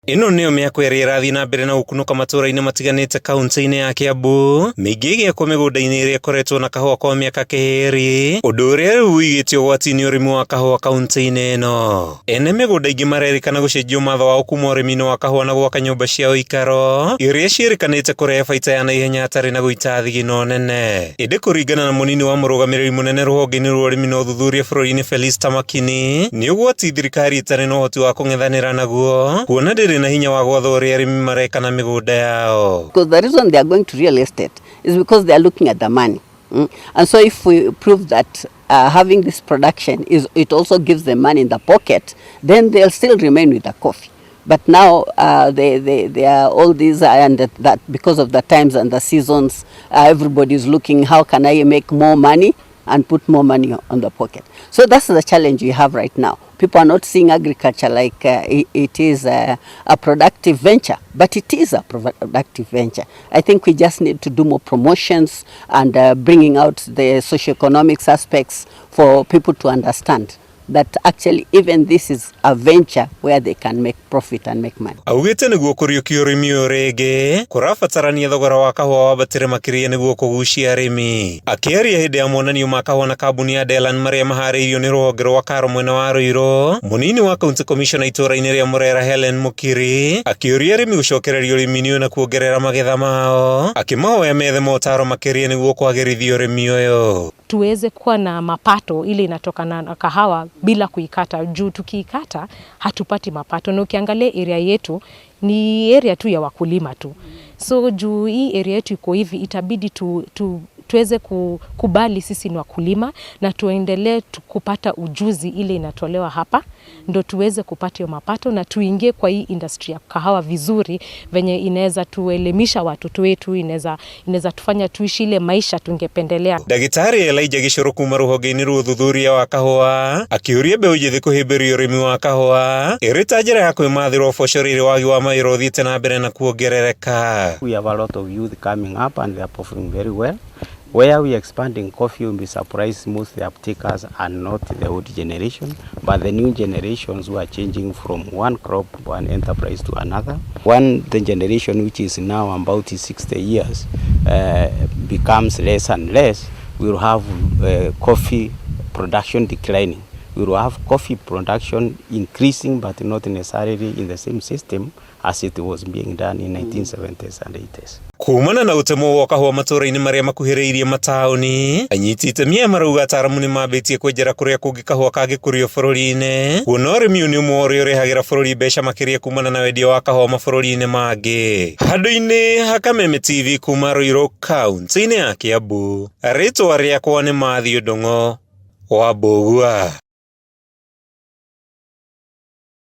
Ino niyo miako iri irathi na mbere na ukunuka matũra-inĩ matiganĩte kaunti-inĩ ya Kiambu, mĩingĩ ĩgĩakwo mĩgũnda-inĩ ĩrĩa ĩkoretwo na kahũa kwa mĩaka kĩhĩrĩ, ũndũ ũrĩa rĩu ũigĩte ũgwati-inĩ ũrĩmi wa kahũa kaunti-inĩ ĩno. Ene mĩgũnda ingĩ marerĩkana gũcenjia ũmatho wao kuma ũrĩmi-inĩ wa kahũa na gwaka nyũmba cia ũikaro, iria ciĩrĩkanĩte kũrehe baita ya naihenya hatarĩ na gũita thigino nene. Ĩndĩ kũringana na mũnini wa mũrũgamĩrĩri mũnene rũhonge-inĩ rwa ũrĩmi na ũthuthuria bũrũri-inĩ Felista Makini, nĩ ũgwati thirikari ĩtarĩ na ũhoti wa kũng'ethanĩra naguo, kuona ndĩrĩ na hinya wa gwatha ũrĩa arĩmi mareka na mĩgũnda yao. Because the reason they are going to real estate is because they are looking at the money. And so if we prove that having this production it also gives them money in the pocket, then they'll still remain with the coffee. But now they are all these, and that because of the times and the seasons, everybody is looking, how can I make more money and put more money on the pocket. So that's the challenge we have right now. People are not seeing agriculture like it is a productive venture, but it is a productive venture. I think we just need to do more promotions and bringing out the socioeconomic aspects for people to understand that actually even this is a venture where they can make profit and make money. Augĩte nĩguo kũriũkia ũrĩmi ũyũ rĩngĩ, kũrabatarania thogora wa kahũa wambatĩre makĩria nĩguo kũgucia arĩmi. Akĩaria hĩndĩ ya monanio ma kahũa na kambuni ya Delan marĩa maharĩirio nĩ rũhonge rwa Karo mwena wa Ruiru, mũnini wa county commissioner itũra-inĩ rĩa Murera Helen Mukiri akĩũria arĩmi gũcokereria ũrĩmi-inĩ ũyũ na kuongerera magetha mao, akĩmahoya methe motaro makĩria nĩguo kwagĩrithia ũrĩmi ũyũ. Tuweze kuwa na mapato ile inatokana na kahawa bila kuikata, juu tukiikata hatupati mapato. Na ukiangalia area yetu ni area tu ya wakulima tu. So juu hii area yetu iko hivi, itabidi tuweze kukubali sisi ni wakulima na tuendelee kupata ujuzi ile inatolewa hapa, ndo tuweze kupata hiyo mapato na tuingie kwa hii industry ya kahawa vizuri, venye inaweza tuelimisha watoto wetu, inaweza tufanya tuishi ile maisha tungependelea. Dagitari Elijah Gicoro kuma rũhonge-inĩ rwa ũthuthuria wa kahũa akĩũria mbeũ njĩthĩ kũhĩmbĩria ũrĩmi wa kahũa ĩrĩ ta njĩra ya kwĩmathĩra ũboco rĩrĩ wagi wa mawĩra ũthiĩte na mbere na kuongerereka. We have a lot of youth coming up and they are performing very well. Where we are expanding coffee, will be surprised most the uptakers are not the old generation, but the new generations who are changing from one crop, one enterprise to another. The generation which is now about 60 years becomes less and less, we will have coffee production declining. We will have coffee production increasing, but not necessarily in the same system as it was being done in 1970s and 80s. Kumana na ũtemo wa kahũa matũra-inĩ marĩa makuhĩrĩirie mataũni, anyiti itemi aya marauga ataramu nĩ mambĩtie kwenjera kũrĩa kũngĩ kahũa kangĩkũrio bũrũri-inĩ, kuona ũrĩmi ũyũ nĩ ũmwe ũrĩa ũrehagĩra bũrũri mbeca makĩria kumana na wendia wa kahũa mabũrũri-inĩ mangĩ. Handũ-inĩ ha Kameme TV kuma Ruiru kaunti-inĩ ya Kiambu, rĩtwa rĩakwa nĩ Matthew Ndung'u wa Mbũgua.